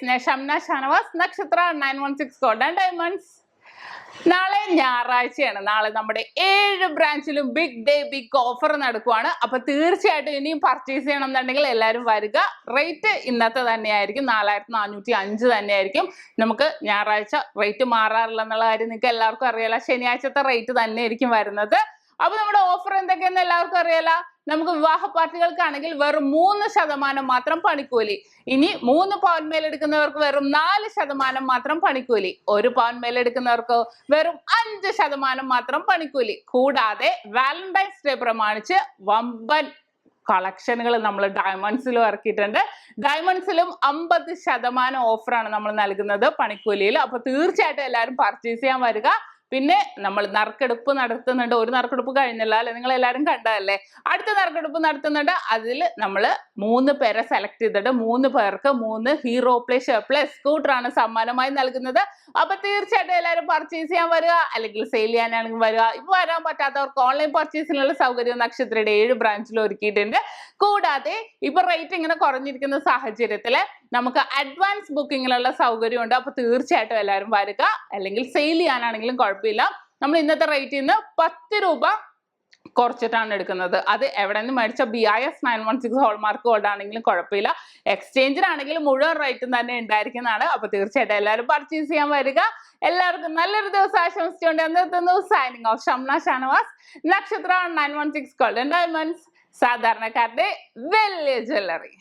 ഞാൻ ഷംന ഷാനവാസ്, നക്ഷത്ര 916 gold and diamonds. നാളെ ഞായറാഴ്ചയാണ്. നാളെ നമ്മുടെ 7 ബ്രാഞ്ചിലും ബിഗ് ഡേ ബിഗ് ഓഫർ നടക്കുവാണ്. അപ്പൊ തീർച്ചയായിട്ടും ഇനിയും പർച്ചേസ് ചെയ്യണം എന്നുണ്ടെങ്കിൽ എല്ലാവരും വരിക. റേറ്റ് ഇന്നത്തെ തന്നെയായിരിക്കും, 4405 തന്നെയായിരിക്കും. നമുക്ക് ഞായറാഴ്ച റേറ്റ് മാറാറില്ല എന്നുള്ള കാര്യം നിങ്ങൾക്ക് എല്ലാവർക്കും അറിയാലോ. ശനിയാഴ്ചത്തെ റേറ്റ് തന്നെയായിരിക്കും വരുന്നത്. അപ്പൊ നമ്മുടെ ഓഫർ എന്തൊക്കെയെന്ന് എല്ലാവർക്കും അറിയാലോ. നമുക്ക് വിവാഹ പാർട്ടികൾക്കാണെങ്കിൽ വെറും 3% മാത്രം പണിക്കൂലി. ഇനി 3 പവൻ മേലെടുക്കുന്നവർക്ക് വെറും 4% മാത്രം പണിക്കൂലി. 1 പവൻ മേലെടുക്കുന്നവർക്ക് വെറും 5% മാത്രം പണിക്കൂലി. കൂടാതെ വാലന്റൈൻസ് ഡേ പ്രമാണിച്ച് വമ്പൻ കളക്ഷനുകൾ നമ്മൾ ഡയമണ്ട്സിലും ഇറക്കിയിട്ടുണ്ട്. ഡയമണ്ട്സിലും 50% ഓഫറാണ് നമ്മൾ നൽകുന്നത് പണിക്കൂലിയിൽ. അപ്പൊ തീർച്ചയായിട്ടും എല്ലാവരും പർച്ചേസ് ചെയ്യാൻ വരിക. പിന്നെ നമ്മൾ നറുക്കെടുപ്പ് നടത്തുന്നുണ്ട്. ഒരു നറുക്കെടുപ്പ് കഴിഞ്ഞല്ലോ അല്ലെ, നിങ്ങൾ എല്ലാവരും കണ്ടതല്ലേ. അടുത്ത നറുക്കെടുപ്പ് നടത്തുന്നുണ്ട്. അതിൽ നമ്മൾ 3 പേരെ സെലക്ട് ചെയ്തിട്ട് 3 പേർക്ക് 3 ഹീറോ പ്ലസ് സ്കൂട്ടറാണ് സമ്മാനമായി നൽകുന്നത്. അപ്പൊ തീർച്ചയായിട്ടും എല്ലാവരും പർച്ചേസ് ചെയ്യാൻ വരിക, അല്ലെങ്കിൽ സെയിൽ ചെയ്യാനാണെങ്കിൽ വരിക. ഇപ്പൊ വരാൻ പറ്റാത്തവർക്ക് ഓൺലൈൻ പർച്ചേസിനുള്ള സൗകര്യം നക്ഷത്രയുടെ 7 ബ്രാഞ്ചിൽ ഒരുക്കിയിട്ടുണ്ട്. കൂടാതെ ഇപ്പൊ റേറ്റ് ഇങ്ങനെ കുറഞ്ഞിരിക്കുന്ന സാഹചര്യത്തില് നമുക്ക് അഡ്വാൻസ് ബുക്കിങ്ങിലുള്ള സൗകര്യമുണ്ട്. അപ്പൊ തീർച്ചയായിട്ടും എല്ലാവരും വരിക, അല്ലെങ്കിൽ സെയിൽ ചെയ്യാനാണെങ്കിലും കുഴപ്പമില്ല. നമ്മൾ ഇന്നത്തെ റേറ്റിൽ നിന്ന് 10 രൂപ കുറച്ചിട്ടാണ് എടുക്കുന്നത്. അത് എവിടെ നിന്ന് മേടിച്ച BIS 916 ഹോൾമാർക്ക് ഗോൾഡ് ആണെങ്കിലും കുഴപ്പമില്ല. എക്സ്ചേഞ്ചിനാണെങ്കിലും മുഴുവൻ റേറ്റും തന്നെ ഉണ്ടായിരിക്കുന്നതാണ്. അപ്പൊ തീർച്ചയായിട്ടും എല്ലാവരും പർച്ചേസ് ചെയ്യാൻ വരിക. എല്ലാവർക്കും നല്ലൊരു ദിവസം ആശംസിച്ചുകൊണ്ട് എന്നെത്തുന്നു. സൈനിങ് ഓഫ് ഷംന ഷാനവാസ്, നക്ഷത്ര 916 ഗോൾഡ് ആൻഡ് ഡയമണ്ട്സ്, സാധാരണക്കാരുടെ വലിയ ജ്വല്ലറി.